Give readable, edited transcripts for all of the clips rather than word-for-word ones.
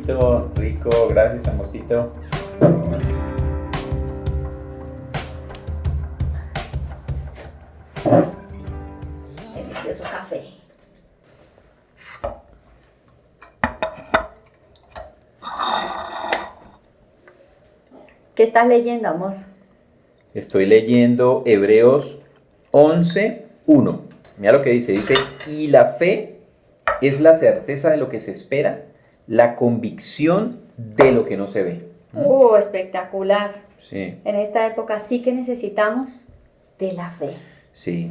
cafecito rico, gracias amorcito. Delicioso café. ¿Qué estás leyendo, amor? Estoy leyendo Hebreos 11:1. Mira lo que dice, y la fe es la certeza de lo que se espera, la convicción de lo que no se ve. Espectacular. Sí. En esta época sí que necesitamos de la fe. Sí.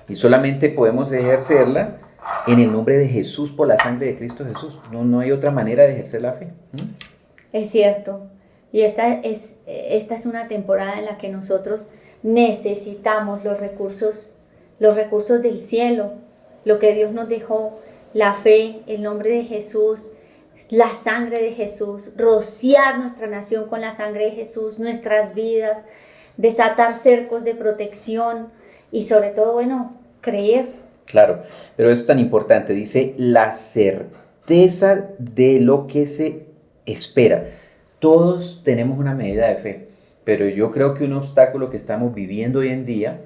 Y solamente podemos ejercerla en el nombre de Jesús, por la sangre de Cristo Jesús. No hay otra manera de ejercer la fe. Es cierto. Y esta es una temporada en la que nosotros necesitamos los recursos del cielo, lo que Dios nos dejó, la fe, el nombre de Jesús, la sangre de Jesús, rociar nuestra nación con la sangre de Jesús, nuestras vidas, desatar cercos de protección y sobre todo, creer. Claro, pero es tan importante, dice la certeza de lo que se espera. Todos tenemos una medida de fe, pero yo creo que un obstáculo que estamos viviendo hoy en día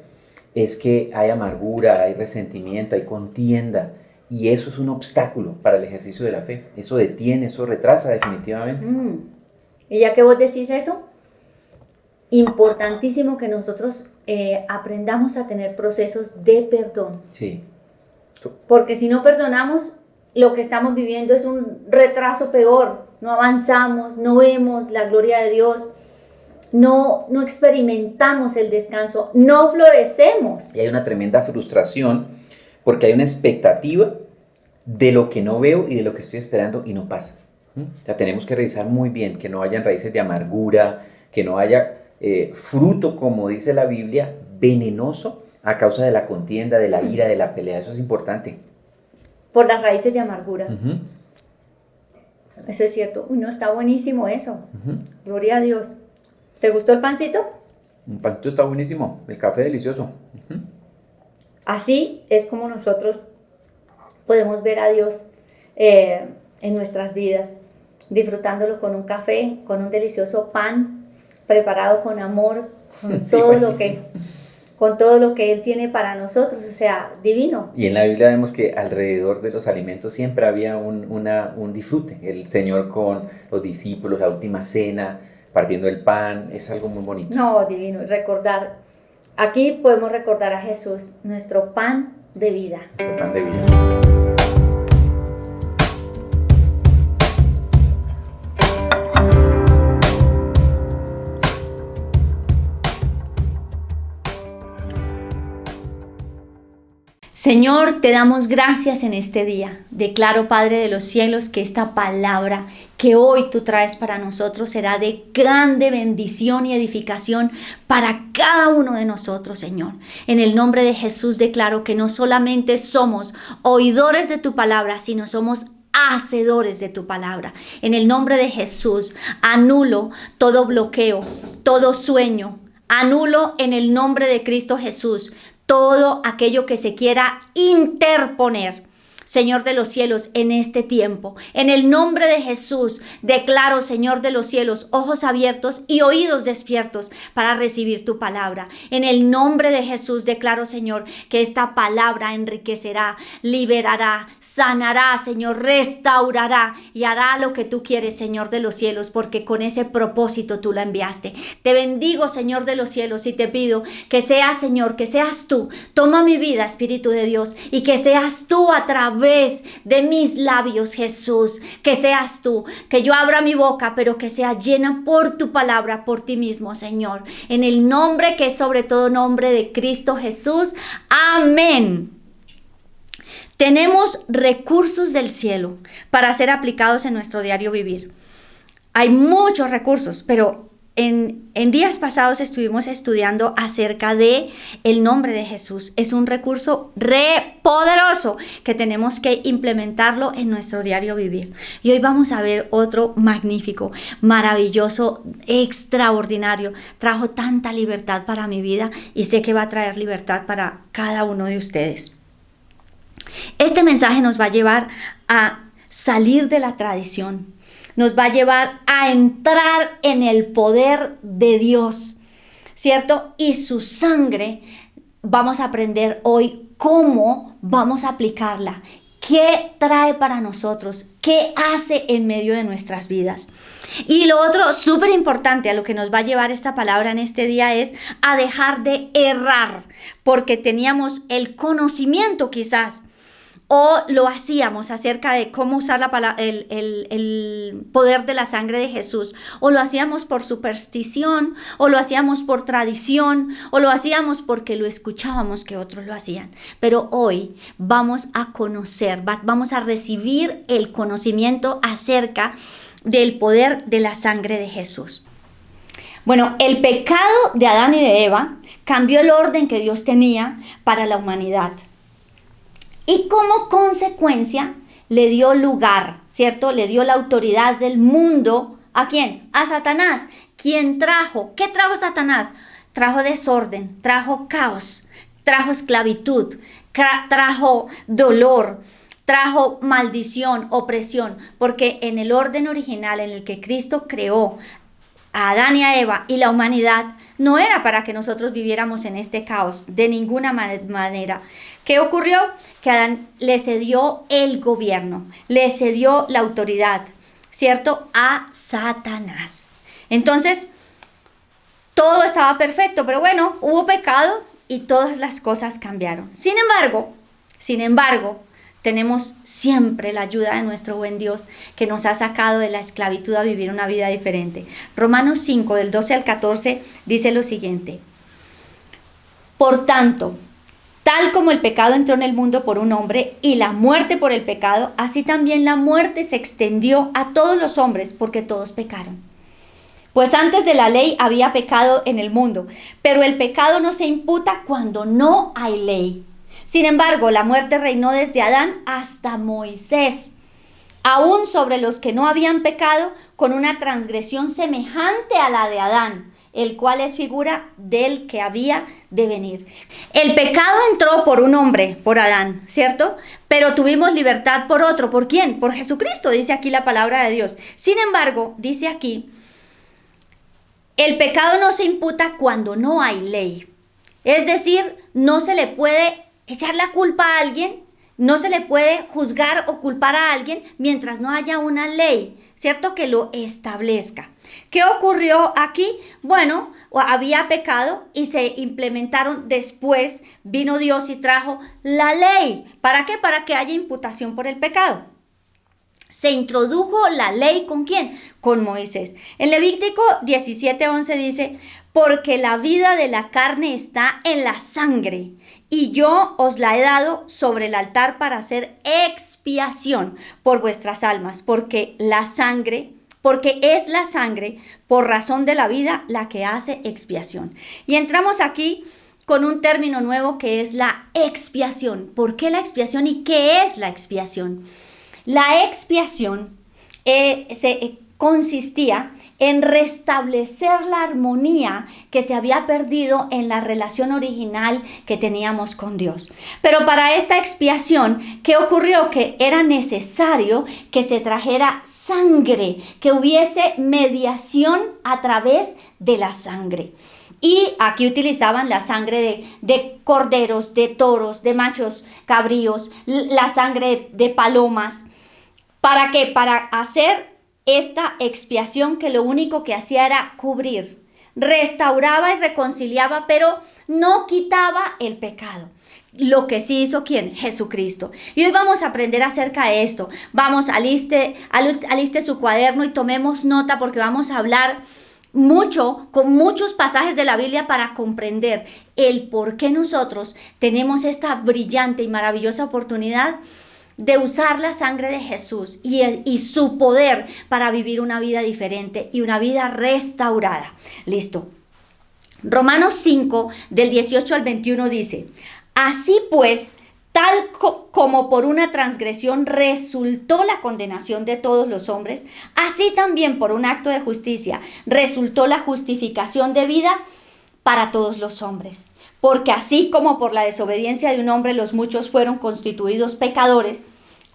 es que hay amargura, hay resentimiento, hay contienda, y eso es un obstáculo para el ejercicio de la fe. Eso detiene, eso retrasa definitivamente. Y ya que vos decís eso, importantísimo que nosotros aprendamos a tener procesos de perdón. Sí. Porque si no perdonamos, lo que estamos viviendo es un retraso peor. No avanzamos, no vemos la gloria de Dios, no experimentamos el descanso, no florecemos. Y hay una tremenda frustración porque hay una expectativa de lo que no veo y de lo que estoy esperando y no pasa. O sea, tenemos que revisar muy bien que no hayan raíces de amargura, que no haya fruto, como dice la Biblia, venenoso a causa de la contienda, de la ira, de la pelea. Eso es importante. Por las raíces de amargura. Eso es cierto. No, está buenísimo eso. Gloria a Dios. ¿Te gustó el pancito? El pancito está buenísimo. El café delicioso. Así es como nosotros podemos ver a Dios en nuestras vidas, disfrutándolo con un café, con un delicioso pan, preparado con amor, con todo lo que Él tiene para nosotros, o sea, divino. Y en la Biblia vemos que alrededor de los alimentos siempre había un disfrute. El Señor con los discípulos, la última cena, partiendo el pan, es algo muy bonito. No, divino, recordar. Aquí podemos recordar a Jesús, nuestro pan de vida. Nuestro pan de vida. Señor, te damos gracias en este día. Declaro, Padre de los cielos, que esta palabra que hoy tú traes para nosotros será de grande bendición y edificación para cada uno de nosotros, Señor. En el nombre de Jesús declaro que no solamente somos oidores de tu palabra, sino somos hacedores de tu palabra. En el nombre de Jesús anulo todo bloqueo, todo sueño. Anulo en el nombre de Cristo Jesús todo aquello que se quiera interponer, Señor de los cielos, en este tiempo. En el nombre de Jesús, declaro, Señor de los cielos, ojos abiertos y oídos despiertos para recibir tu palabra. En el nombre de Jesús, declaro, Señor, que esta palabra enriquecerá, liberará, sanará, Señor, restaurará y hará lo que tú quieres, Señor de los cielos, porque con ese propósito tú la enviaste. Te bendigo, Señor de los cielos, y te pido que seas, Señor, que seas tú. Toma mi vida, Espíritu de Dios, y que seas tú a través de mis labios, Jesús, que seas tú, que yo abra mi boca, pero que sea llena por tu palabra, por ti mismo, Señor, en el nombre que es sobre todo nombre de Cristo Jesús. Amén. Tenemos recursos del cielo para ser aplicados en nuestro diario vivir. Hay muchos recursos, pero en días pasados estuvimos estudiando acerca de el nombre de Jesús. Es un recurso poderoso que tenemos que implementarlo en nuestro diario vivir. Y hoy vamos a ver otro magnífico, maravilloso, extraordinario. Trajo tanta libertad para mi vida y sé que va a traer libertad para cada uno de ustedes. Este mensaje nos va a llevar a salir de la tradición. Nos va a llevar a entrar en el poder de Dios, ¿cierto? Y su sangre, vamos a aprender hoy cómo vamos a aplicarla. ¿Qué trae para nosotros? ¿Qué hace en medio de nuestras vidas? Y lo otro súper importante a lo que nos va a llevar esta palabra en este día es a dejar de errar, porque teníamos el conocimiento quizás, o lo hacíamos acerca de cómo usar el poder de la sangre de Jesús, o lo hacíamos por superstición, o lo hacíamos por tradición, o lo hacíamos porque lo escuchábamos que otros lo hacían. Pero hoy vamos a conocer, vamos a recibir el conocimiento acerca del poder de la sangre de Jesús. Bueno, el pecado de Adán y de Eva cambió el orden que Dios tenía para la humanidad. Y como consecuencia le dio lugar, ¿cierto? Le dio la autoridad del mundo. ¿A quién? A Satanás. ¿Quién trajo? ¿Qué trajo Satanás? Trajo desorden, trajo caos, trajo esclavitud, trajo dolor, trajo maldición, opresión. Porque en el orden original en el que Cristo creó a Adán y a Eva y la humanidad, no era para que nosotros viviéramos en este caos, de ninguna manera. ¿Qué ocurrió? Que Adán le cedió el gobierno, le cedió la autoridad, ¿cierto? A Satanás. Entonces, todo estaba perfecto, pero bueno, hubo pecado y todas las cosas cambiaron. Sin embargo, tenemos siempre la ayuda de nuestro buen Dios que nos ha sacado de la esclavitud a vivir una vida diferente. Romanos 5, del 12 al 14, dice lo siguiente. Por tanto, tal como el pecado entró en el mundo por un hombre y la muerte por el pecado, así también la muerte se extendió a todos los hombres porque todos pecaron. Pues antes de la ley había pecado en el mundo, pero el pecado no se imputa cuando no hay ley. Sin embargo, la muerte reinó desde Adán hasta Moisés, aún sobre los que no habían pecado, con una transgresión semejante a la de Adán, el cual es figura del que había de venir. El pecado entró por un hombre, por Adán, ¿cierto? Pero tuvimos libertad por otro. ¿Por quién? Por Jesucristo, dice aquí la palabra de Dios. Sin embargo, dice aquí, el pecado no se imputa cuando no hay ley. Es decir, no se le puede echar la culpa a alguien, no se le puede juzgar o culpar a alguien mientras no haya una ley, ¿cierto? Que lo establezca. ¿Qué ocurrió aquí? Bueno, había pecado y se implementaron después, vino Dios y trajo la ley. ¿Para qué? Para que haya imputación por el pecado. Se introdujo la ley ¿con quién? Con Moisés. En Levítico 17:11 dice, porque la vida de la carne está en la sangre, y yo os la he dado sobre el altar para hacer expiación por vuestras almas, porque es la sangre, por razón de la vida, la que hace expiación. Y entramos aquí con un término nuevo que es la expiación. ¿Por qué la expiación y qué es la expiación? La expiación consistía en restablecer la armonía que se había perdido en la relación original que teníamos con Dios. Pero para esta expiación, ¿qué ocurrió? Que era necesario que se trajera sangre, que hubiese mediación a través de la sangre. Y aquí utilizaban la sangre de corderos, de toros, de machos cabríos, la sangre de palomas. ¿Para qué? Para hacer esta expiación que lo único que hacía era cubrir, restauraba y reconciliaba, pero no quitaba el pecado. Lo que sí hizo ¿quién? Jesucristo. Y hoy vamos a aprender acerca de esto. Vamos, aliste su cuaderno y tomemos nota porque vamos a hablar con muchos pasajes de la Biblia para comprender el por qué nosotros tenemos esta brillante y maravillosa oportunidad de usar la sangre de Jesús y su poder para vivir una vida diferente y una vida restaurada. Listo. Romanos 5, del 18 al 21 dice, así pues, tal como por una transgresión resultó la condenación de todos los hombres, así también por un acto de justicia resultó la justificación de vida para todos los hombres. Porque así como por la desobediencia de un hombre los muchos fueron constituidos pecadores,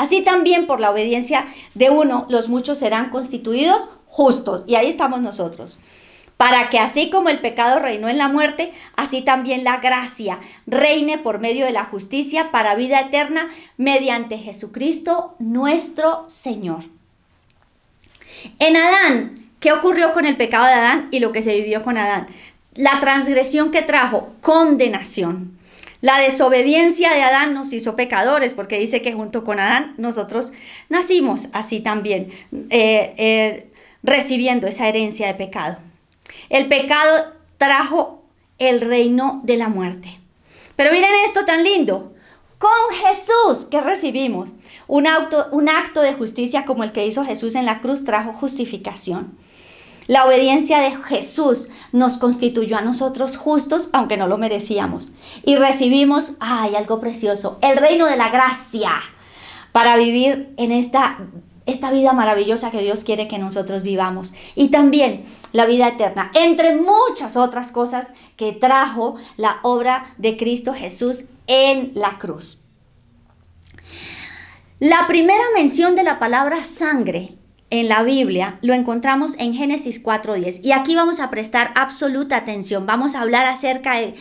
Así también por la obediencia de uno, los muchos serán constituidos justos. Y ahí estamos nosotros. Para que así como el pecado reinó en la muerte, así también la gracia reine por medio de la justicia para vida eterna mediante Jesucristo nuestro Señor. En Adán, ¿qué ocurrió con el pecado de Adán y lo que se vivió con Adán? La transgresión que trajo, condenación. La desobediencia de Adán nos hizo pecadores, porque dice que junto con Adán nosotros nacimos así también, recibiendo esa herencia de pecado. El pecado trajo el reino de la muerte. Pero miren esto tan lindo. Con Jesús, ¿qué recibimos? Un acto de justicia como el que hizo Jesús en la cruz trajo justificación. La obediencia de Jesús nos constituyó a nosotros justos, aunque no lo merecíamos. Y recibimos, algo precioso, el reino de la gracia para vivir en esta vida maravillosa que Dios quiere que nosotros vivamos. Y también la vida eterna, entre muchas otras cosas que trajo la obra de Cristo Jesús en la cruz. La primera mención de la palabra sangre en la Biblia lo encontramos en Génesis 4:10. Y aquí vamos a prestar absoluta atención. Vamos a hablar acerca de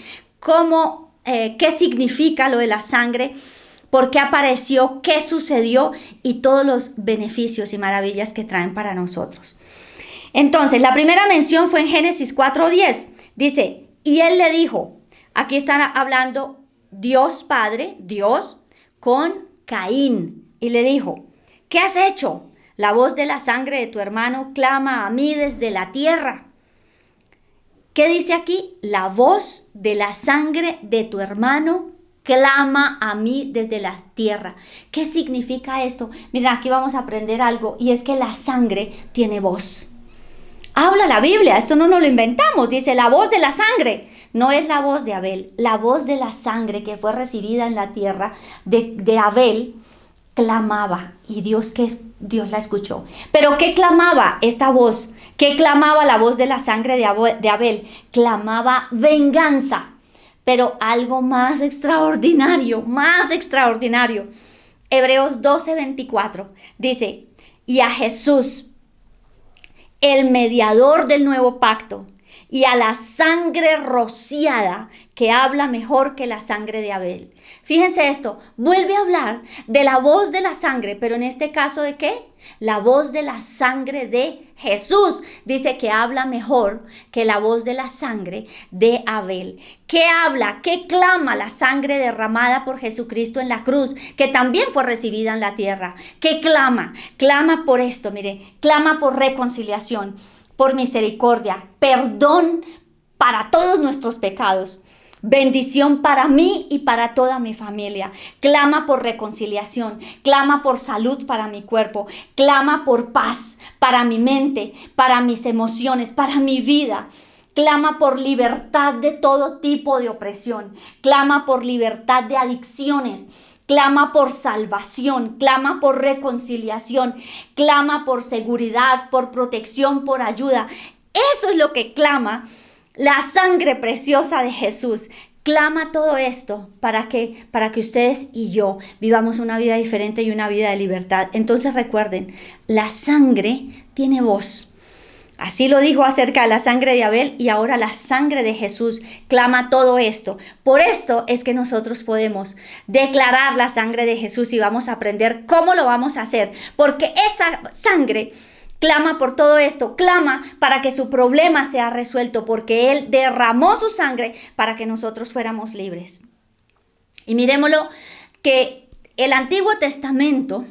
qué significa lo de la sangre, por qué apareció, qué sucedió y todos los beneficios y maravillas que traen para nosotros. Entonces, la primera mención fue en Génesis 4:10. Dice, y él le dijo, aquí están hablando Dios Padre, Dios, con Caín. Y le dijo, ¿qué has hecho? La voz de la sangre de tu hermano clama a mí desde la tierra. ¿Qué dice aquí? La voz de la sangre de tu hermano clama a mí desde la tierra. ¿Qué significa esto? Mira, aquí vamos a aprender algo, y es que la sangre tiene voz. Habla la Biblia, esto no nos lo inventamos. Dice la voz de la sangre. No es la voz de Abel, la voz de la sangre que fue recibida en la tierra de Abel clamaba, y Dios la escuchó. ¿Pero qué clamaba esta voz? ¿Qué clamaba la voz de la sangre de Abel? Clamaba venganza, pero algo más extraordinario, más extraordinario. Hebreos 12:24 dice, y a Jesús, el mediador del nuevo pacto, y a la sangre rociada que habla mejor que la sangre de Abel. Fíjense esto, vuelve a hablar de la voz de la sangre, pero en este caso ¿de qué? La voz de la sangre de Jesús. Dice que habla mejor que la voz de la sangre de Abel. ¿Qué habla? ¿Qué clama la sangre derramada por Jesucristo en la cruz, que también fue recibida en la tierra? ¿Qué clama? Clama por esto, mire, clama por reconciliación, por misericordia, perdón para todos nuestros pecados, bendición para mí y para toda mi familia. Clama por reconciliación, clama por salud para mi cuerpo, clama por paz para mi mente, para mis emociones, para mi vida. Clama por libertad de todo tipo de opresión, clama por libertad de adicciones, clama por salvación, clama por reconciliación, clama por seguridad, por protección, por ayuda. Eso es lo que clama la sangre preciosa de Jesús. Clama todo esto para que ustedes y yo vivamos una vida diferente y una vida de libertad. Entonces recuerden, la sangre tiene voz. Así lo dijo acerca de la sangre de Abel, y ahora la sangre de Jesús clama todo esto. Por esto es que nosotros podemos declarar la sangre de Jesús, y vamos a aprender cómo lo vamos a hacer. Porque esa sangre clama por todo esto, clama para que su problema sea resuelto, porque Él derramó su sangre para que nosotros fuéramos libres. Y miremoslo, que el Antiguo Testamento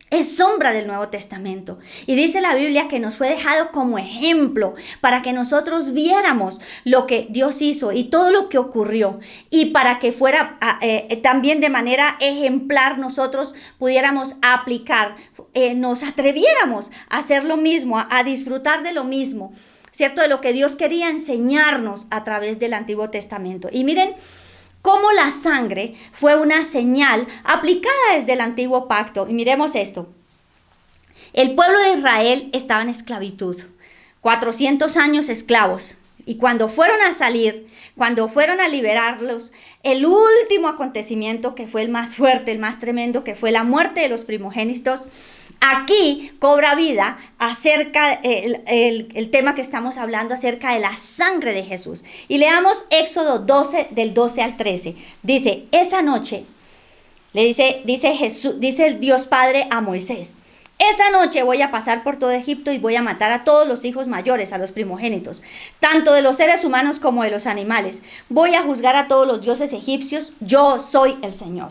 es sombra del Nuevo Testamento. Y dice la Biblia que nos fue dejado como ejemplo para que nosotros viéramos lo que Dios hizo y todo lo que ocurrió. Y para que fuera también de manera ejemplar nosotros pudiéramos aplicar, nos atreviéramos a hacer lo mismo, a disfrutar de lo mismo, ¿cierto? De lo que Dios quería enseñarnos a través del Antiguo Testamento. Y miren cómo la sangre fue una señal aplicada desde el antiguo pacto. Y miremos esto. El pueblo de Israel estaba en esclavitud, 400 años esclavos. Y cuando fueron a salir, cuando fueron a liberarlos, el último acontecimiento que fue el más fuerte, el más tremendo, que fue la muerte de los primogénitos, aquí cobra vida acerca el tema que estamos hablando acerca de la sangre de Jesús. Y leamos Éxodo 12 del 12 al 13. Dice, esa noche, dice el Dios Padre a Moisés, esa noche voy a pasar por todo Egipto y voy a matar a todos los hijos mayores, a los primogénitos, tanto de los seres humanos como de los animales. Voy a juzgar a todos los dioses egipcios. Yo soy el Señor.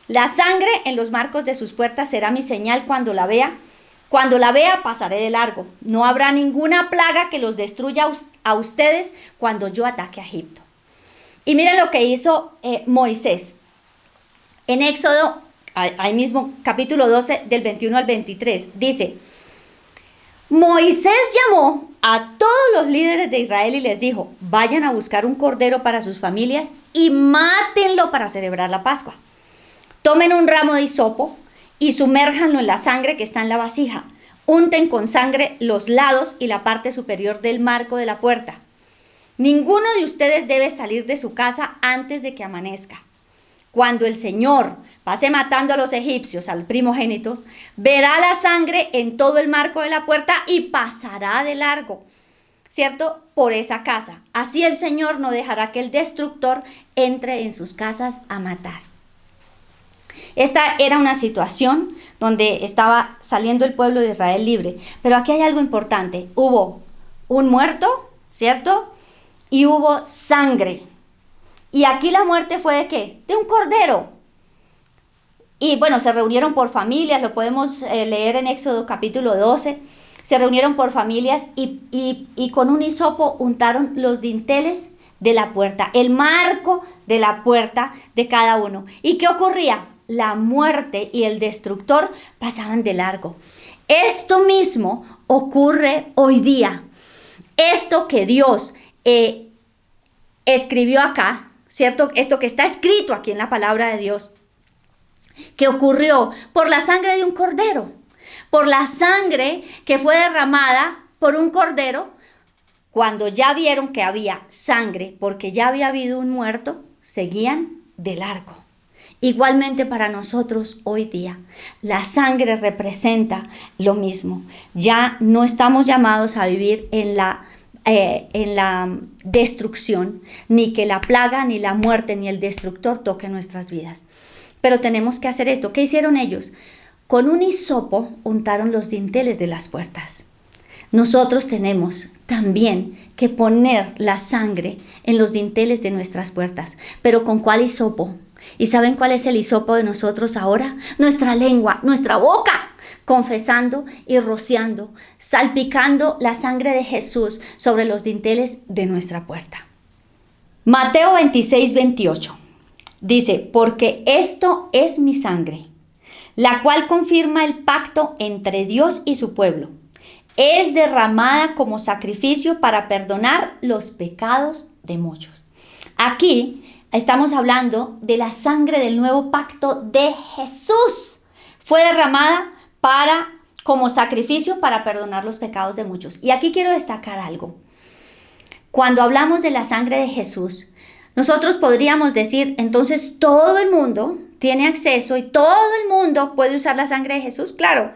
La sangre en los marcos de sus puertas será mi señal cuando la vea. Cuando la vea, pasaré de largo. No habrá ninguna plaga que los destruya a ustedes cuando yo ataque a Egipto. Y miren lo que hizo Moisés. En Éxodo, ahí mismo, capítulo 12, del 21 al 23, dice, Moisés llamó a todos los líderes de Israel y les dijo, vayan a buscar un cordero para sus familias y mátenlo para celebrar la Pascua. Tomen un ramo de hisopo y sumérjanlo en la sangre que está en la vasija. Unten con sangre los lados y la parte superior del marco de la puerta. Ninguno de ustedes debe salir de su casa antes de que amanezca. Cuando el Señor pase matando a los egipcios, al primogénitos, verá la sangre en todo el marco de la puerta y pasará de largo, ¿cierto? Por esa casa. Así el Señor no dejará que el destructor entre en sus casas a matar. Esta era una situación donde estaba saliendo el pueblo de Israel libre. Pero aquí hay algo importante. Hubo un muerto, ¿cierto? Y hubo sangre. Y aquí la muerte fue ¿de qué? De un cordero. Y bueno, se reunieron por familias, lo podemos leer en Éxodo capítulo 12. Se reunieron por familias y con un hisopo untaron los dinteles de la puerta, el marco de la puerta de cada uno. ¿Y qué ocurría? La muerte y el destructor pasaban de largo. Esto mismo ocurre hoy día. Esto que Dios escribió acá, ¿cierto? Esto que está escrito aquí en la palabra de Dios, que ocurrió por la sangre de un cordero, por la sangre que fue derramada por un cordero. Cuando ya vieron que había sangre, porque ya había habido un muerto, seguían de largo. Igualmente para nosotros hoy día, la sangre representa lo mismo. Ya no estamos llamados a vivir en la destrucción, ni que la plaga, ni la muerte, ni el destructor toque nuestras vidas. Pero tenemos que hacer esto. ¿Qué hicieron ellos? Con un hisopo untaron los dinteles de las puertas. Nosotros tenemos también que poner la sangre en los dinteles de nuestras puertas. ¿Pero con cuál hisopo? ¿Y saben cuál es el hisopo de nosotros ahora? Nuestra lengua, nuestra boca, confesando y rociando, salpicando la sangre de Jesús sobre los dinteles de nuestra puerta. Mateo 26, 28 dice, porque esto es mi sangre, la cual confirma el pacto entre Dios y su pueblo. Es derramada como sacrificio para perdonar los pecados de muchos. Aquí estamos hablando de la sangre del nuevo pacto de Jesús. Fue derramada como sacrificio para perdonar los pecados de muchos. Y aquí quiero destacar algo. Cuando hablamos de la sangre de Jesús, nosotros podríamos decir, entonces todo el mundo tiene acceso y todo el mundo puede usar la sangre de Jesús. Claro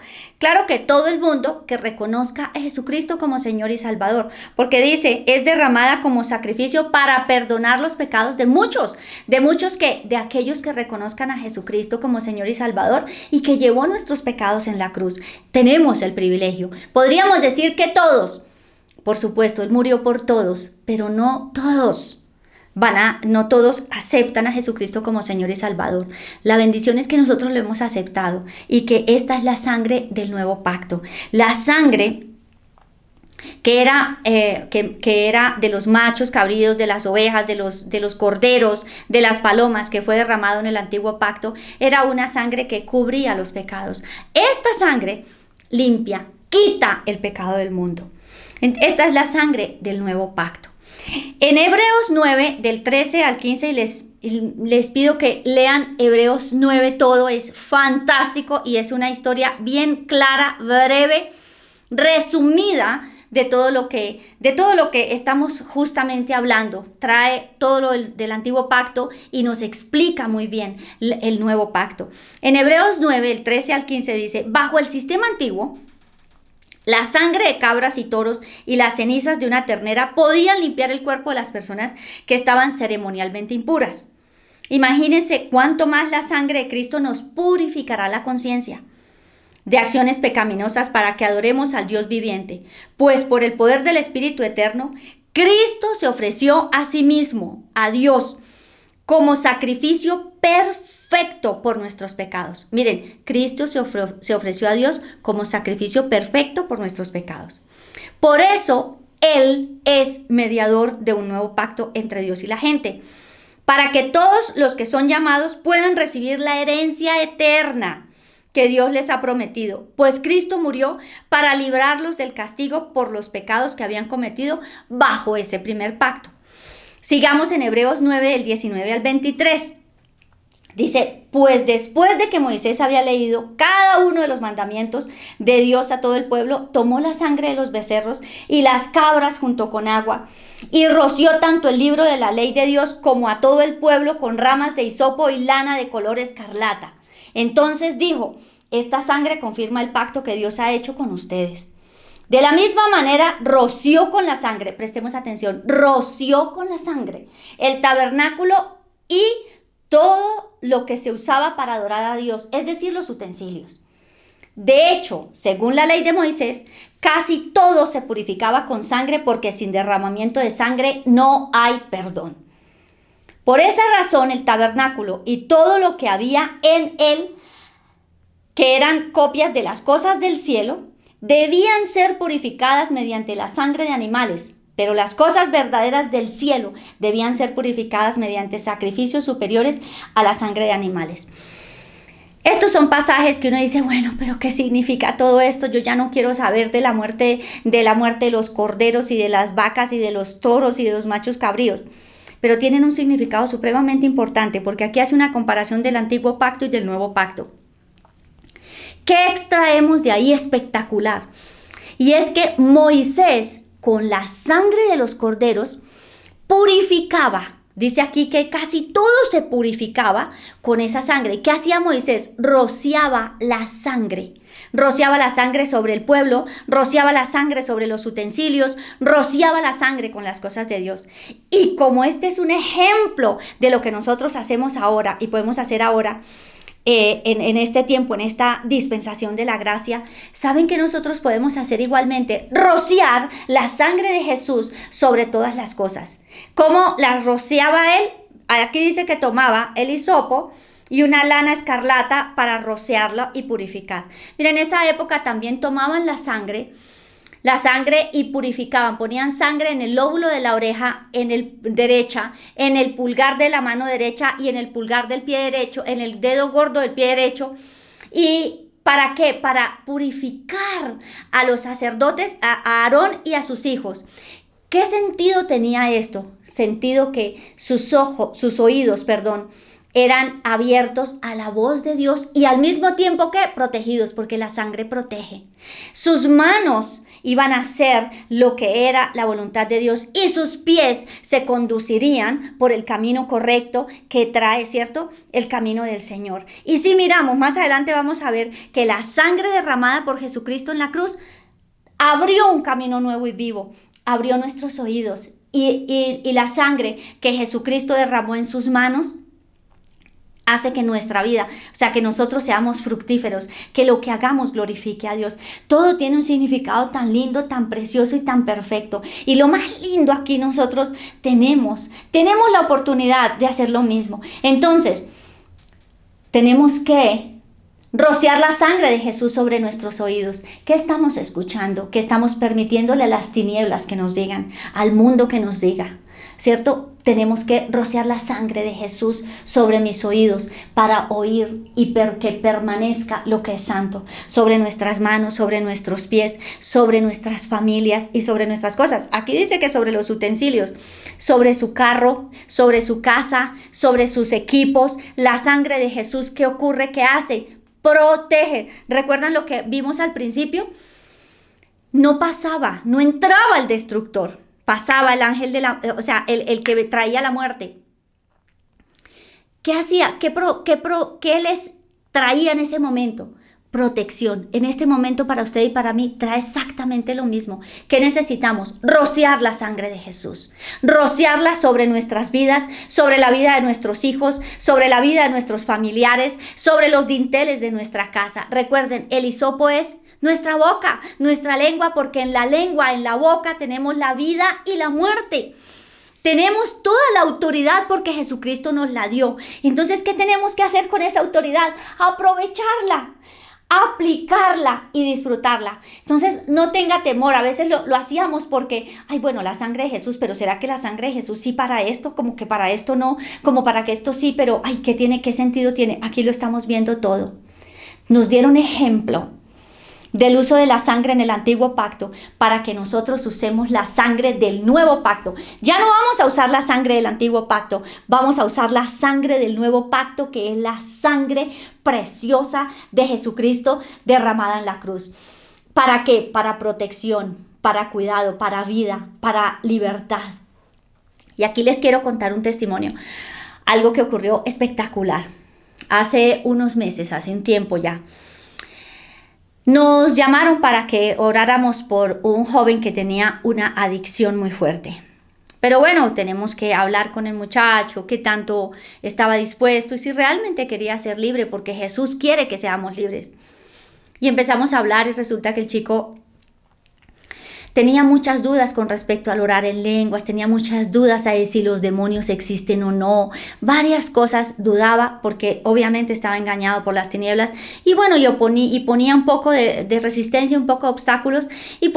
que todo el mundo que reconozca a Jesucristo como Señor y Salvador, porque dice, es derramada como sacrificio para perdonar los pecados de aquellos que reconozcan a Jesucristo como Señor y Salvador y que llevó nuestros pecados en la cruz. Tenemos el privilegio. Podríamos decir que todos, por supuesto, Él murió por todos, pero no todos. No todos aceptan a Jesucristo como Señor y Salvador. La bendición es que nosotros lo hemos aceptado y que esta es la sangre del nuevo pacto. La sangre que era de los machos cabríos, de las ovejas, de los corderos, de las palomas, que fue derramado en el antiguo pacto, era una sangre que cubría los pecados. Esta sangre limpia, quita el pecado del mundo. Esta es la sangre del nuevo pacto. En Hebreos 9, del 13 al 15, les pido que lean Hebreos 9 todo, es fantástico y es una historia bien clara, breve, resumida de todo lo que estamos justamente hablando. Trae todo lo del antiguo pacto y nos explica muy bien el nuevo pacto. En Hebreos 9, el 13 al 15 dice: bajo el sistema antiguo, la sangre de cabras y toros y las cenizas de una ternera podían limpiar el cuerpo de las personas que estaban ceremonialmente impuras. Imagínense cuánto más la sangre de Cristo nos purificará la conciencia de acciones pecaminosas para que adoremos al Dios viviente. Pues por el poder del Espíritu Eterno, Cristo se ofreció a sí mismo, a Dios, como sacrificio perfecto por nuestros pecados. Miren, Cristo se ofreció a Dios como sacrificio perfecto por nuestros pecados. Por eso, Él es mediador de un nuevo pacto entre Dios y la gente, para que todos los que son llamados puedan recibir la herencia eterna que Dios les ha prometido, pues Cristo murió para librarlos del castigo por los pecados que habían cometido bajo ese primer pacto. Sigamos en Hebreos 9, del 19 al 23. Dice: pues después de que Moisés había leído cada uno de los mandamientos de Dios a todo el pueblo, tomó la sangre de los becerros y las cabras junto con agua, y roció tanto el libro de la ley de Dios como a todo el pueblo con ramas de hisopo y lana de color escarlata. Entonces dijo: esta sangre confirma el pacto que Dios ha hecho con ustedes. De la misma manera, roció con la sangre, prestemos atención, roció con la sangre el tabernáculo y todo lo que se usaba para adorar a Dios, es decir, los utensilios. De hecho, según la ley de Moisés, casi todo se purificaba con sangre, porque sin derramamiento de sangre no hay perdón. Por esa razón, el tabernáculo y todo lo que había en él, que eran copias de las cosas del cielo, debían ser purificadas mediante la sangre de animales, pero las cosas verdaderas del cielo debían ser purificadas mediante sacrificios superiores a la sangre de animales. Estos son pasajes que uno dice: bueno, pero ¿qué significa todo esto? Yo ya no quiero saber de la muerte de los corderos y de las vacas y de los toros y de los machos cabríos. Pero tienen un significado supremamente importante, porque aquí hace una comparación del antiguo pacto y del nuevo pacto. ¿Qué extraemos de ahí espectacular? Y es que Moisés, con la sangre de los corderos, purificaba. Dice aquí que casi todo se purificaba con esa sangre. ¿Qué hacía Moisés? Rociaba la sangre. Rociaba la sangre sobre el pueblo, rociaba la sangre sobre los utensilios, rociaba la sangre con las cosas de Dios. Y como este es un ejemplo de lo que nosotros hacemos ahora y podemos hacer ahora, en este tiempo, en esta dispensación de la gracia, ¿saben que nosotros podemos hacer igualmente? Rociar la sangre de Jesús sobre todas las cosas. ¿Cómo la rociaba él? Aquí dice que tomaba el hisopo y una lana escarlata para rociarla y purificar. Mira, en esa época también tomaban la sangre y purificaban, ponían sangre en el lóbulo de la oreja derecha, en el pulgar de la mano derecha y en el pulgar del pie derecho, en el dedo gordo del pie derecho. ¿Y para qué? Para purificar a los sacerdotes, a Aarón y a sus hijos. ¿Qué sentido tenía esto? Sentido que sus oídos, eran abiertos a la voz de Dios y al mismo tiempo que protegidos, porque la sangre protege. Sus manos iban a hacer lo que era la voluntad de Dios y sus pies se conducirían por el camino correcto que trae, ¿cierto?, el camino del Señor. Y si miramos más adelante vamos a ver que la sangre derramada por Jesucristo en la cruz abrió un camino nuevo y vivo, abrió nuestros oídos y la sangre que Jesucristo derramó en sus manos hace que nuestra vida, que nosotros seamos fructíferos, que lo que hagamos glorifique a Dios. Todo tiene un significado tan lindo, tan precioso y tan perfecto. Y lo más lindo aquí nosotros tenemos la oportunidad de hacer lo mismo. Entonces, tenemos que rociar la sangre de Jesús sobre nuestros oídos. ¿Qué estamos escuchando? ¿Qué estamos permitiéndole a las tinieblas que nos digan? Al mundo que nos diga, ¿cierto? Tenemos que rociar la sangre de Jesús sobre mis oídos para oír y que permanezca lo que es santo, sobre nuestras manos, sobre nuestros pies, sobre nuestras familias y sobre nuestras cosas. Aquí dice que sobre los utensilios, sobre su carro, sobre su casa, sobre sus equipos, la sangre de Jesús, ¿qué ocurre? ¿Qué hace? Protege. ¿Recuerdan lo que vimos al principio? no pasaba, no entraba el destructor, pasaba el ángel el que traía la muerte. ¿Qué hacía? ¿Qué les traía en ese momento? Protección. En este momento para usted y para mí trae exactamente lo mismo. ¿Qué necesitamos? Rociar la sangre de Jesús. Rociarla sobre nuestras vidas, sobre la vida de nuestros hijos, sobre la vida de nuestros familiares, sobre los dinteles de nuestra casa. Recuerden, el hisopo es nuestra boca, nuestra lengua, porque en la lengua, en la boca tenemos la vida y la muerte. Tenemos toda la autoridad porque Jesucristo nos la dio. Entonces, ¿qué tenemos que hacer con esa autoridad? Aprovecharla, aplicarla y disfrutarla. Entonces, no tenga temor. A veces lo hacíamos porque, la sangre de Jesús, pero ¿será que la sangre de Jesús sí para esto? Como que para esto no, como para que esto sí, pero ¿qué sentido tiene? Aquí lo estamos viendo todo. Nos dieron ejemplo del uso de la sangre en el antiguo pacto para que nosotros usemos la sangre del nuevo pacto. Ya no vamos a usar la sangre del antiguo pacto, vamos a usar la sangre del nuevo pacto, que es la sangre preciosa de Jesucristo derramada en la cruz. ¿Para qué? Para protección, para cuidado, para vida, para libertad. Y aquí les quiero contar un testimonio, algo que ocurrió espectacular. Hace unos meses, hace un tiempo ya, nos llamaron para que oráramos por un joven que tenía una adicción muy fuerte. Pero tenemos que hablar con el muchacho, qué tanto estaba dispuesto y si realmente quería ser libre, porque Jesús quiere que seamos libres. Y empezamos a hablar y resulta que el chico tenía muchas dudas con respecto al orar en lenguas, tenía muchas dudas a si los demonios existen o no, varias cosas dudaba porque obviamente estaba engañado por las tinieblas y yo ponía un poco de resistencia, un poco de obstáculos y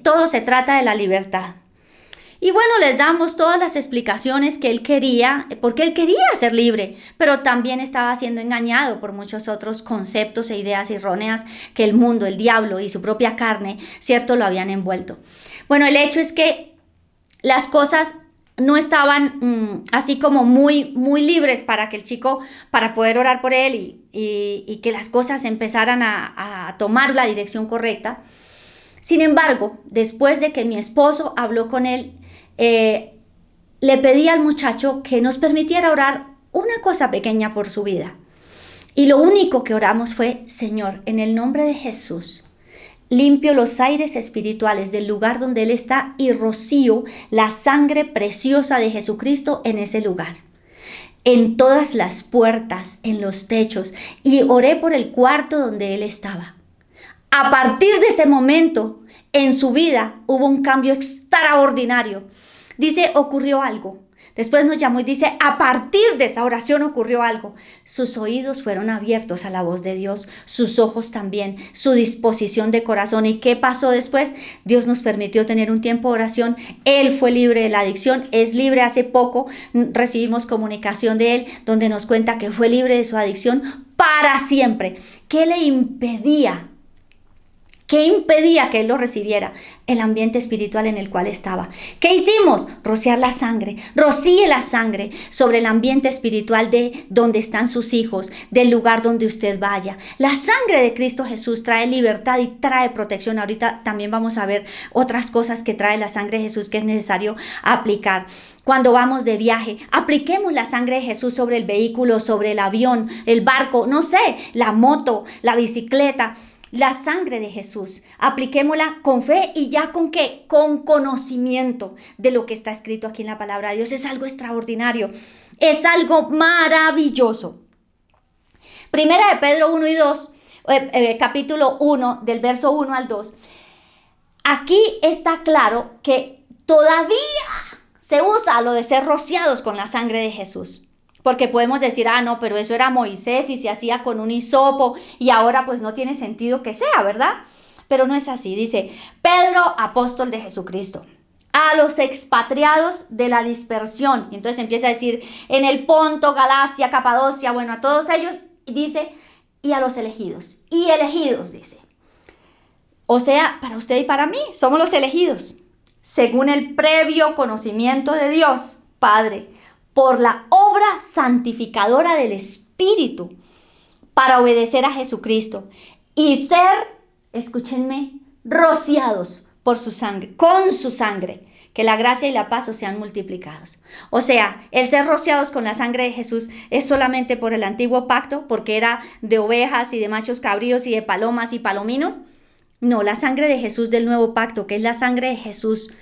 todo se trata de la libertad. Y les damos todas las explicaciones que él quería, porque él quería ser libre, pero también estaba siendo engañado por muchos otros conceptos e ideas erróneas que el mundo, el diablo y su propia carne, ¿cierto?, lo habían envuelto. El hecho es que las cosas no estaban así como muy, muy libres para que el chico, para poder orar por él y que las cosas empezaran a tomar la dirección correcta. Sin embargo, después de que mi esposo habló con él, le pedí al muchacho que nos permitiera orar una cosa pequeña por su vida. Y lo único que oramos fue: Señor, en el nombre de Jesús, limpio los aires espirituales del lugar donde él está y rocío la sangre preciosa de Jesucristo en ese lugar, en todas las puertas, en los techos, y oré por el cuarto donde él estaba. A partir de ese momento, en su vida hubo un cambio extraordinario. Dice, ocurrió algo. Después nos llamó y dice, a partir de esa oración ocurrió algo. Sus oídos fueron abiertos a la voz de Dios, sus ojos también, su disposición de corazón. ¿Y qué pasó después? Dios nos permitió tener un tiempo de oración. Él fue libre de la adicción, es libre. Hace poco recibimos comunicación de él donde nos cuenta que fue libre de su adicción para siempre. ¿Qué le impedía? ¿Qué impedía que él lo recibiera? El ambiente espiritual en el cual estaba. ¿Qué hicimos? Rociar la sangre. Rocíe la sangre sobre el ambiente espiritual de donde están sus hijos, del lugar donde usted vaya. La sangre de Cristo Jesús trae libertad y trae protección. Ahorita también vamos a ver otras cosas que trae la sangre de Jesús que es necesario aplicar. Cuando vamos de viaje, apliquemos la sangre de Jesús sobre el vehículo, sobre el avión, el barco, no sé, la moto, la bicicleta. La sangre de Jesús, apliquémosla con fe y ya con ¿qué? Con conocimiento de lo que está escrito aquí en la palabra de Dios. Es algo extraordinario, es algo maravilloso. Primera de Pedro 1 y 2, capítulo 1, del verso 1 al 2. Aquí está claro que todavía se usa lo de ser rociados con la sangre de Jesús. Porque podemos decir, no, pero eso era Moisés y se hacía con un hisopo y ahora pues no tiene sentido que sea, ¿verdad? Pero no es así. Dice, Pedro, apóstol de Jesucristo, a los expatriados de la dispersión. Entonces empieza a decir, en el Ponto, Galacia, Capadocia, a todos ellos, dice, y a los elegidos. Y elegidos, dice. O sea, para usted y para mí, somos los elegidos. Según el previo conocimiento de Dios, Padre, por la obra santificadora del Espíritu, para obedecer a Jesucristo y ser, escúchenme, rociados por su sangre, con su sangre. Que la gracia y la paz os sean multiplicados. O sea, el ser rociados con la sangre de Jesús es solamente por el antiguo pacto, porque era de ovejas y de machos cabríos y de palomas y palominos. No, la sangre de Jesús del nuevo pacto, que es la sangre de Jesús.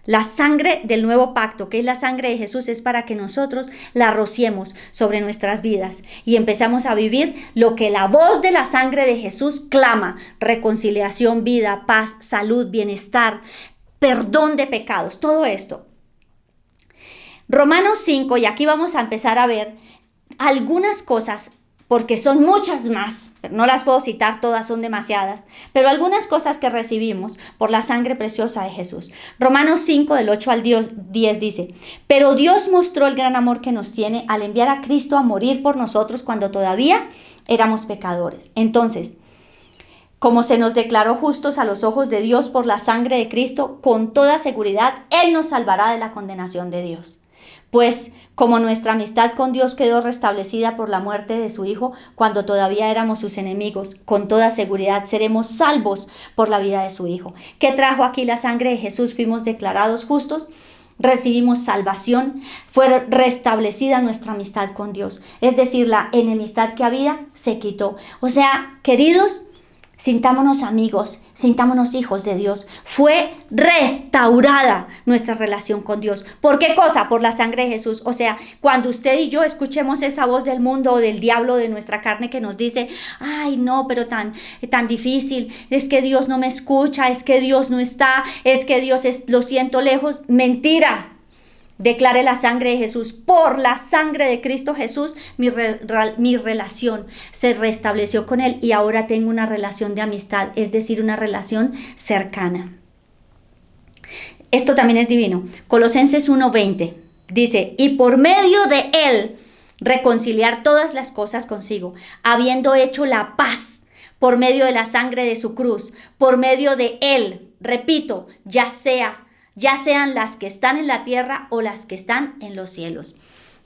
La sangre del nuevo pacto, que es la sangre de Jesús, es para que nosotros la rociemos sobre nuestras vidas y empezamos a vivir lo que la voz de la sangre de Jesús clama: reconciliación, vida, paz, salud, bienestar, perdón de pecados, todo esto. Romanos 5, y aquí vamos a empezar a ver algunas cosas, porque son muchas más, pero no las puedo citar todas, son demasiadas, pero algunas cosas que recibimos por la sangre preciosa de Jesús. Romanos 5, del 8 al 10 dice: pero Dios mostró el gran amor que nos tiene al enviar a Cristo a morir por nosotros cuando todavía éramos pecadores. Entonces, como se nos declaró justos a los ojos de Dios por la sangre de Cristo, con toda seguridad Él nos salvará de la condenación de Dios. Pues como nuestra amistad con Dios quedó restablecida por la muerte de su Hijo cuando todavía éramos sus enemigos, con toda seguridad seremos salvos por la vida de su Hijo. ¿Qué trajo aquí la sangre de Jesús? Fuimos declarados justos, recibimos salvación, fue restablecida nuestra amistad con Dios. Es decir, la enemistad que había se quitó. O sea, queridos, sintámonos amigos, sintámonos hijos de Dios. Fue restaurada nuestra relación con Dios. ¿Por qué cosa? Por la sangre de Jesús. O sea, cuando usted y yo escuchemos esa voz del mundo o del diablo, de nuestra carne, que nos dice: ay, no, pero tan difícil, es que Dios no me escucha, es que Dios no está, es que Dios lo siento lejos. Mentira. Declare la sangre de Jesús. Por la sangre de Cristo Jesús, mi relación se restableció con Él y ahora tengo una relación de amistad, es decir, una relación cercana. Esto también es divino. Colosenses 1:20 dice: y por medio de Él reconciliar todas las cosas consigo, habiendo hecho la paz por medio de la sangre de su cruz. Por medio de Él, repito, ya sean las que están en la tierra o las que están en los cielos.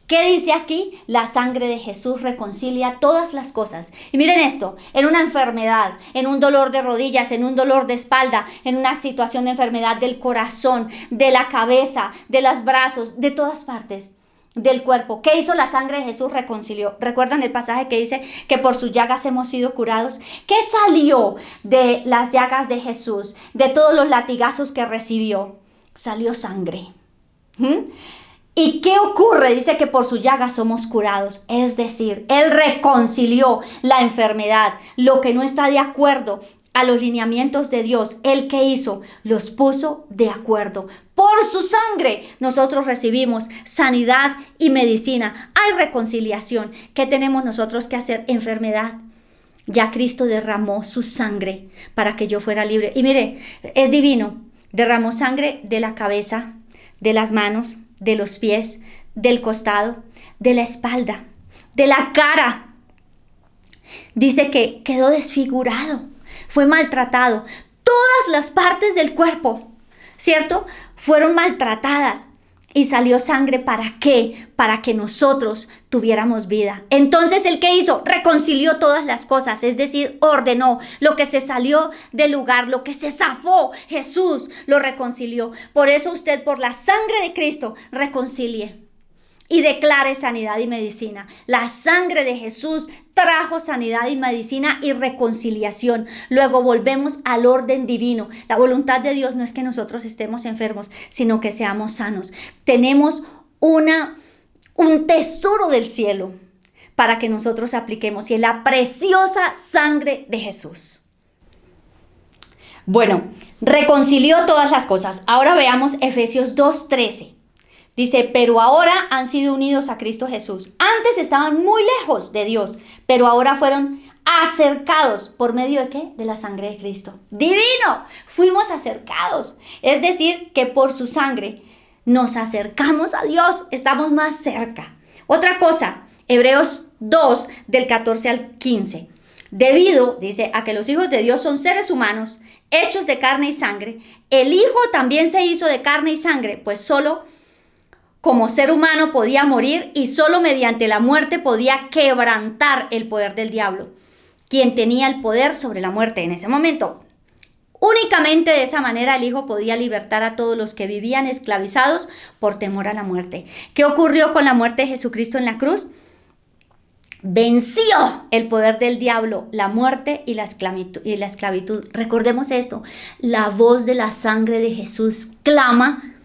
¿Qué dice aquí? La sangre de Jesús reconcilia todas las cosas. Y miren esto: en una enfermedad, en un dolor de rodillas, en un dolor de espalda, en una situación de enfermedad del corazón, de la cabeza, de los brazos, de todas partes del cuerpo. ¿Qué hizo la sangre de Jesús? Reconcilió. ¿Recuerdan el pasaje que dice que por sus llagas hemos sido curados? ¿Qué salió de las llagas de Jesús? De todos los latigazos que recibió, salió sangre. ¿Y qué ocurre? Dice que por su llaga somos curados. Es decir, Él reconcilió la enfermedad, lo que no está de acuerdo a los lineamientos de Dios. ¿Él qué hizo? Los puso de acuerdo. Por su sangre nosotros recibimos sanidad y medicina. Hay reconciliación. ¿Qué tenemos nosotros que hacer? Enfermedad. Ya Cristo derramó su sangre para que yo fuera libre. Y mire, es divino. Derramó sangre de la cabeza, de las manos, de los pies, del costado, de la espalda, de la cara. Dice que quedó desfigurado, fue maltratado. Todas las partes del cuerpo, ¿cierto? Fueron maltratadas. Y salió sangre, ¿para qué? Para que nosotros tuviéramos vida. Entonces, ¿el qué hizo? Reconcilió todas las cosas, es decir, ordenó lo que se salió del lugar, lo que se zafó. Jesús lo reconcilió. Por eso usted, por la sangre de Cristo, reconcilie y declare sanidad y medicina. La sangre de Jesús trajo sanidad y medicina y reconciliación. Luego volvemos al orden divino. La voluntad de Dios no es que nosotros estemos enfermos, sino que seamos sanos. Tenemos un tesoro del cielo para que nosotros apliquemos, y es la preciosa sangre de Jesús. Bueno, reconcilió todas las cosas. Ahora veamos Efesios 2:13. Dice: pero ahora han sido unidos a Cristo Jesús. Antes estaban muy lejos de Dios, pero ahora fueron acercados. ¿Por medio de qué? De la sangre de Cristo. ¡Divino! Fuimos acercados. Es decir, que por su sangre nos acercamos a Dios. Estamos más cerca. Otra cosa, Hebreos 2, del 14 al 15. Debido, dice, a que los hijos de Dios son seres humanos, hechos de carne y sangre, el Hijo también se hizo de carne y sangre, pues solo como ser humano podía morir y solo mediante la muerte podía quebrantar el poder del diablo, quien tenía el poder sobre la muerte en ese momento. Únicamente de esa manera el Hijo podía libertar a todos los que vivían esclavizados por temor a la muerte. ¿Qué ocurrió con la muerte de Jesucristo en la cruz? Venció el poder del diablo, la muerte y la esclavitud. Recordemos esto, la voz de la sangre de Jesús clama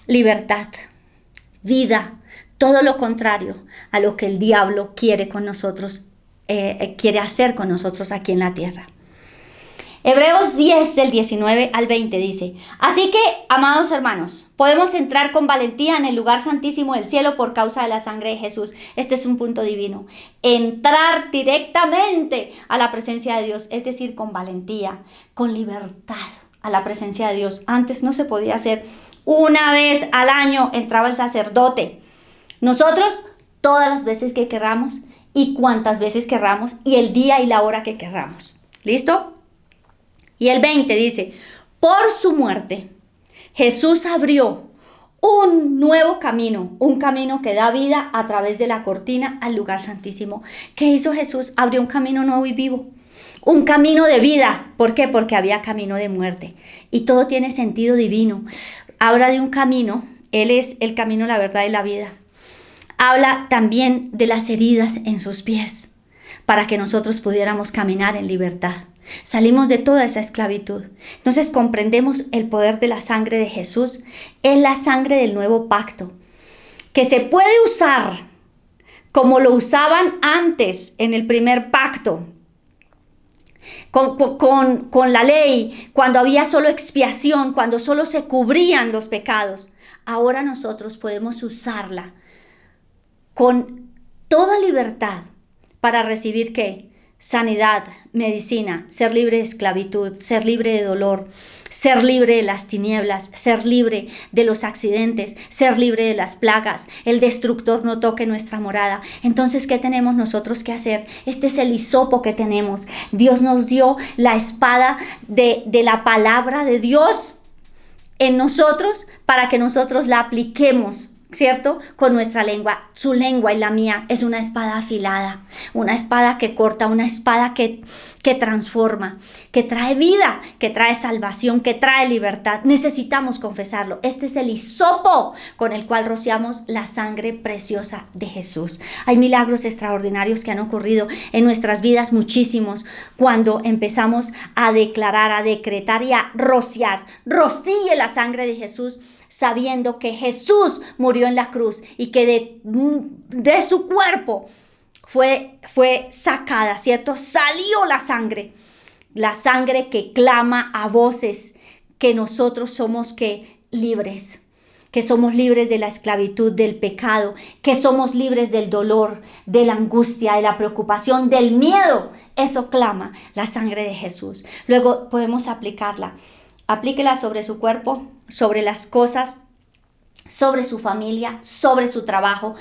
libertad, vida, todo lo contrario a lo que el diablo quiere con nosotros, quiere hacer con nosotros aquí en la tierra. Hebreos 10 del 19 al 20 dice: así que, amados hermanos, podemos entrar con valentía en el lugar santísimo del cielo por causa de la sangre de Jesús. Este es un punto divino. Entrar directamente a la presencia de Dios, es decir, con valentía, con libertad a la presencia de Dios. Antes no se podía hacer. Una vez al año entraba el sacerdote. Nosotros, todas las veces que querramos y cuantas veces querramos y el día y la hora que querramos. ¿Listo? Y el 20 dice: por su muerte, Jesús abrió un nuevo camino, un camino que da vida a través de la cortina al lugar santísimo. ¿Qué hizo Jesús? Abrió un camino nuevo y vivo, un camino de vida. ¿Por qué? Porque había camino de muerte. Y todo tiene sentido divino. Habla de un camino, Él es el camino, la verdad y la vida. Habla también de las heridas en sus pies, para que nosotros pudiéramos caminar en libertad. Salimos de toda esa esclavitud. Entonces comprendemos el poder de la sangre de Jesús. Es la sangre del nuevo pacto, que se puede usar como lo usaban antes en el primer pacto, con la ley, cuando había solo expiación, cuando solo se cubrían los pecados. Ahora nosotros podemos usarla con toda libertad para recibir ¿qué? Sanidad, medicina, ser libre de esclavitud, ser libre de dolor, ser libre de las tinieblas, ser libre de los accidentes, ser libre de las plagas, el destructor no toque nuestra morada. Entonces, ¿qué tenemos nosotros que hacer? Este es el hisopo que tenemos. Dios nos dio la espada de la palabra de Dios en nosotros para que nosotros la apliquemos, ¿cierto? Con nuestra lengua. Su lengua y la mía es una espada afilada, una espada que corta, una espada que transforma, que trae vida, que trae salvación, que trae libertad. Necesitamos confesarlo. Este es el hisopo con el cual rociamos la sangre preciosa de Jesús. Hay milagros extraordinarios que han ocurrido en nuestras vidas, muchísimos, cuando empezamos a declarar, a decretar y a rociar. Rocíe la sangre de Jesús, sabiendo que Jesús murió en la cruz y que de su cuerpo fue sacada, ¿cierto? Salió la sangre que clama a voces que nosotros somos libres, que somos libres de la esclavitud, del pecado, que somos libres del dolor, de la angustia, de la preocupación, del miedo. Eso clama la sangre de Jesús. Luego podemos aplicarla. Aplíquela sobre su cuerpo, sobre las cosas, sobre su familia, sobre su trabajo.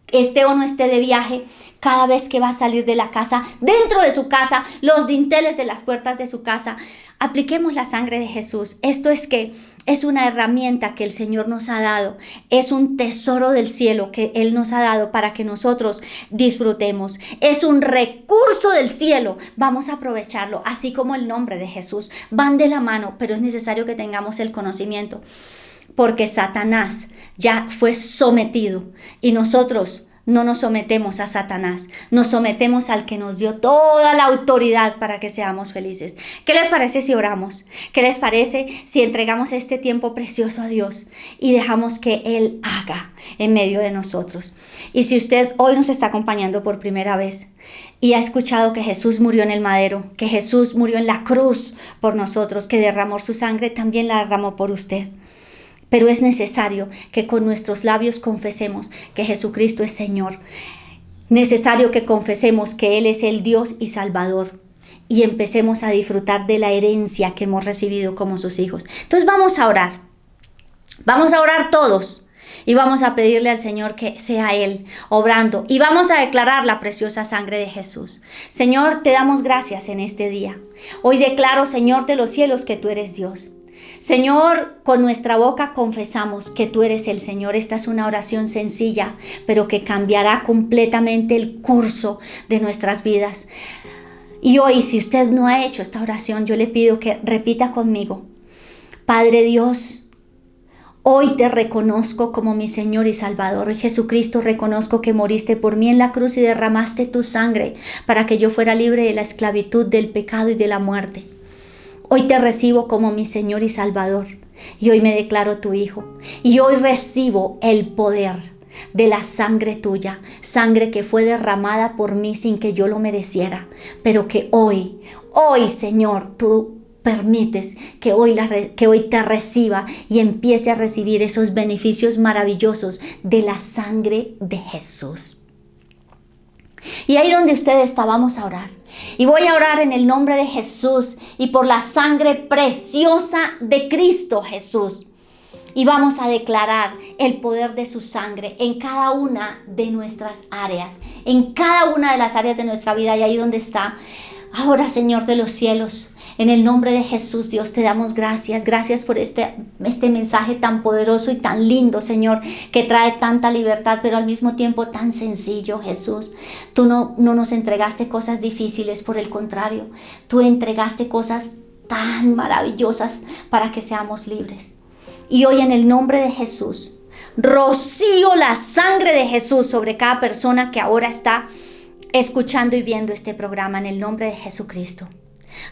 Esté o no esté de viaje, cada vez que va a salir de la casa, dentro de su casa, los dinteles de las puertas de su casa, apliquemos la sangre de Jesús. Esto es una herramienta que el Señor nos ha dado, es un tesoro del cielo que Él nos ha dado para que nosotros disfrutemos. Es un recurso del cielo, vamos a aprovecharlo, así como el nombre de Jesús. Van de la mano, pero es necesario que tengamos el conocimiento, porque Satanás ya fue sometido y nosotros no nos sometemos a Satanás, nos sometemos al que nos dio toda la autoridad para que seamos felices. ¿Qué les parece si oramos? ¿Qué les parece si entregamos este tiempo precioso a Dios y dejamos que Él haga en medio de nosotros? Y si usted hoy nos está acompañando por primera vez y ha escuchado que Jesús murió en el madero, que Jesús murió en la cruz por nosotros, que derramó su sangre, también la derramó por usted. Pero es necesario que con nuestros labios confesemos que Jesucristo es Señor. Necesario que confesemos que Él es el Dios y Salvador. Y empecemos a disfrutar de la herencia que hemos recibido como sus hijos. Entonces vamos a orar. Vamos a orar todos. Y vamos a pedirle al Señor que sea Él obrando. Y vamos a declarar la preciosa sangre de Jesús. Señor, te damos gracias en este día. Hoy declaro, Señor de los cielos, que tú eres Dios. Señor, con nuestra boca confesamos que tú eres el Señor. Esta es una oración sencilla, pero que cambiará completamente el curso de nuestras vidas. Y hoy, si usted no ha hecho esta oración, yo le pido que repita conmigo. Padre Dios, hoy te reconozco como mi Señor y Salvador. Y Jesucristo, reconozco que moriste por mí en la cruz y derramaste tu sangre para que yo fuera libre de la esclavitud, del pecado y de la muerte. Hoy te recibo como mi Señor y Salvador. Y hoy me declaro tu Hijo. Y hoy recibo el poder de la sangre tuya, sangre que fue derramada por mí sin que yo lo mereciera, pero que hoy, Señor, tú permites que hoy te reciba y empiece a recibir esos beneficios maravillosos de la sangre de Jesús. Y ahí donde usted está, vamos a orar. Y voy a orar en el nombre de Jesús y por la sangre preciosa de Cristo Jesús. Y vamos a declarar el poder de su sangre en cada una de nuestras áreas, en cada una de las áreas de nuestra vida. Y ahí donde está, ahora, Señor de los cielos, en el nombre de Jesús, Dios, te damos gracias. Gracias por este mensaje tan poderoso y tan lindo, Señor, que trae tanta libertad, pero al mismo tiempo tan sencillo, Jesús. Tú no nos entregaste cosas difíciles, por el contrario, tú entregaste cosas tan maravillosas para que seamos libres. Y hoy en el nombre de Jesús, rocío la sangre de Jesús sobre cada persona que ahora está escuchando y viendo este programa en el nombre de Jesucristo.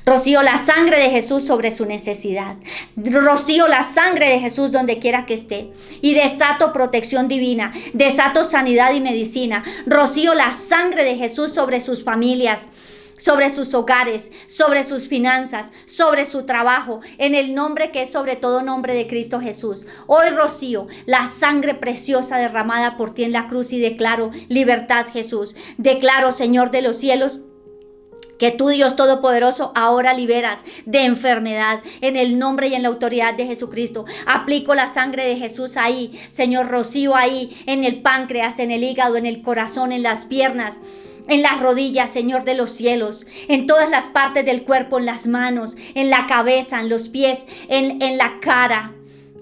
Rocío la sangre de Jesús sobre su necesidad. Rocío la sangre de Jesús donde quiera que esté. Y desato protección divina. Desato sanidad y medicina. Rocío la sangre de Jesús sobre sus familias, sobre sus hogares, sobre sus finanzas, sobre su trabajo, en el nombre que es sobre todo nombre de Cristo Jesús. Hoy rocío la sangre preciosa derramada por ti en la cruz y declaro libertad, Jesús. Declaro, Señor de los cielos, que tú, Dios Todopoderoso, ahora liberas de enfermedad en el nombre y en la autoridad de Jesucristo. Aplico la sangre de Jesús ahí, Señor, rocío ahí en el páncreas, en el hígado, en el corazón, en las piernas, en las rodillas, Señor de los cielos, en todas las partes del cuerpo, en las manos, en la cabeza, en los pies, en la cara.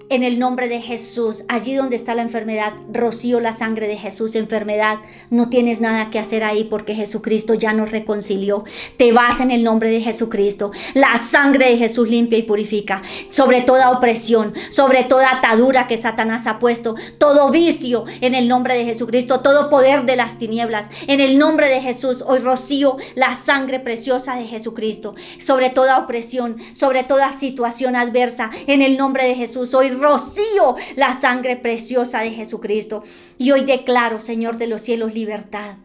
En el nombre de Jesús, allí donde está la enfermedad, rocío la sangre de Jesús. Enfermedad, no tienes nada que hacer ahí porque Jesucristo ya nos reconcilió. Te vas en el nombre de Jesucristo. La sangre de Jesús limpia y purifica. Sobre toda opresión, sobre toda atadura que Satanás ha puesto, todo vicio en el nombre de Jesucristo, todo poder de las tinieblas. En el nombre de Jesús, hoy rocío la sangre preciosa de Jesucristo. Sobre toda opresión, sobre toda situación adversa, en el nombre de Jesús, hoy rocío la sangre preciosa de Jesucristo. Y hoy declaro, Señor de los cielos, libertad,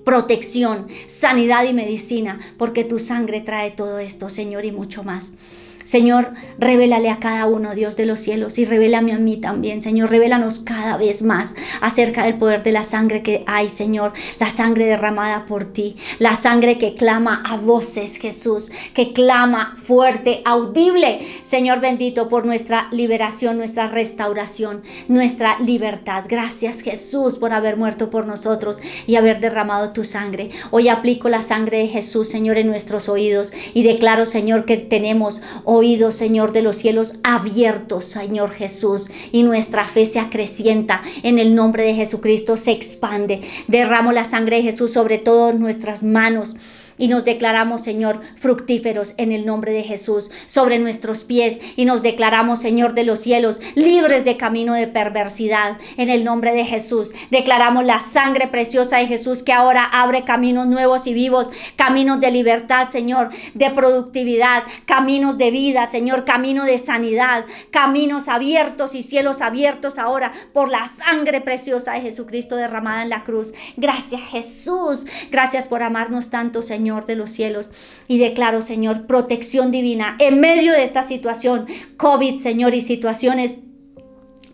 protección, sanidad y medicina, porque tu sangre trae todo esto, Señor, y mucho más. Señor, revélale a cada uno, Dios de los cielos, y revélame a mí también, Señor. Revélanos cada vez más acerca del poder de la sangre que hay, Señor. La sangre derramada por ti, la sangre que clama a voces, Jesús, que clama fuerte, audible, Señor bendito, por nuestra liberación, nuestra restauración, nuestra libertad. Gracias, Jesús, por haber muerto por nosotros y haber derramado tu sangre. Hoy aplico la sangre de Jesús, Señor, en nuestros oídos y declaro, Señor, que tenemos oídos, Señor de los cielos, abiertos, Señor Jesús, y nuestra fe se acrecienta en el nombre de Jesucristo, se expande. Derramo la sangre de Jesús sobre todas nuestras manos y nos declaramos, Señor, fructíferos en el nombre de Jesús, sobre nuestros pies, y nos declaramos, Señor de los cielos, libres de camino de perversidad en el nombre de Jesús. Declaramos la sangre preciosa de Jesús que ahora abre caminos nuevos y vivos, caminos de libertad, Señor, de productividad, caminos de vida, Señor, camino de sanidad, caminos abiertos y cielos abiertos ahora por la sangre preciosa de Jesucristo derramada en la cruz. Gracias, Jesús. Gracias por amarnos tanto, Señor de los cielos. Y declaro, Señor, protección divina en medio de esta situación COVID, Señor, y situaciones,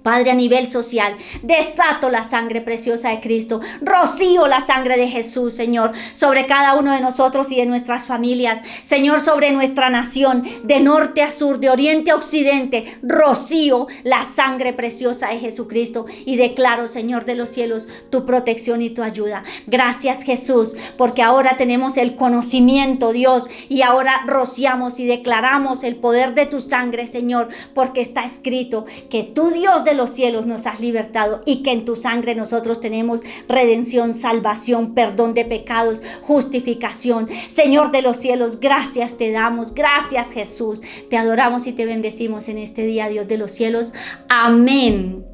Padre, a nivel social. Desato la sangre preciosa de Cristo. Rocío la sangre de Jesús, Señor, sobre cada uno de nosotros y de nuestras familias. Señor, sobre nuestra nación, de norte a sur, de oriente a occidente. Rocío la sangre preciosa de Jesucristo. Y declaro, Señor de los cielos, tu protección y tu ayuda. Gracias, Jesús, porque ahora tenemos el conocimiento, Dios, y ahora rociamos y declaramos el poder de tu sangre, Señor, porque está escrito que tú, Dios de los cielos nos has libertado y que en tu sangre nosotros tenemos redención, salvación, perdón de pecados, justificación. Señor de los cielos, gracias te damos, gracias Jesús. Te adoramos y te bendecimos en este día, Dios de los cielos. Amén.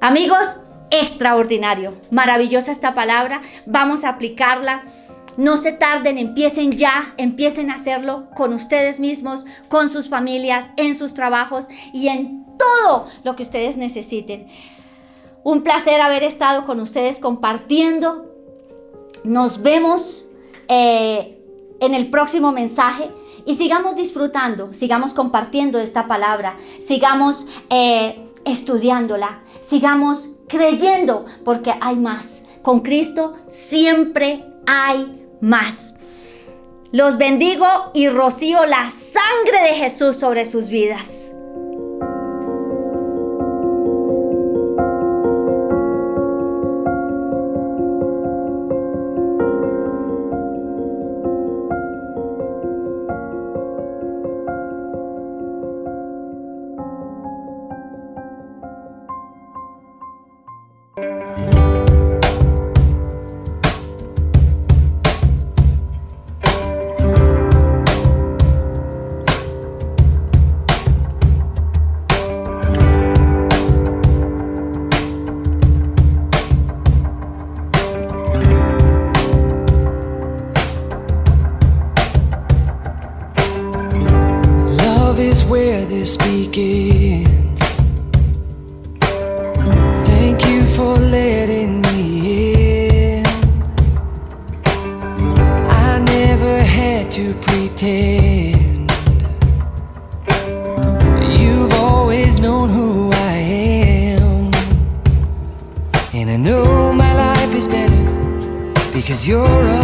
Amigos, extraordinario, maravillosa esta palabra. Vamos a aplicarla. No se tarden, empiecen ya, empiecen a hacerlo con ustedes mismos, con sus familias, en sus trabajos y en todo lo que ustedes necesiten. Un placer haber estado con ustedes compartiendo. Nos vemos en el próximo mensaje y sigamos disfrutando, sigamos compartiendo esta palabra, sigamos estudiándola, sigamos creyendo porque hay más. Con Cristo siempre hay más. Los bendigo y rocío la sangre de Jesús sobre sus vidas. Where this begins. Thank you for letting me in. I never had to pretend. You've always known who I am, and I know my life is better because you're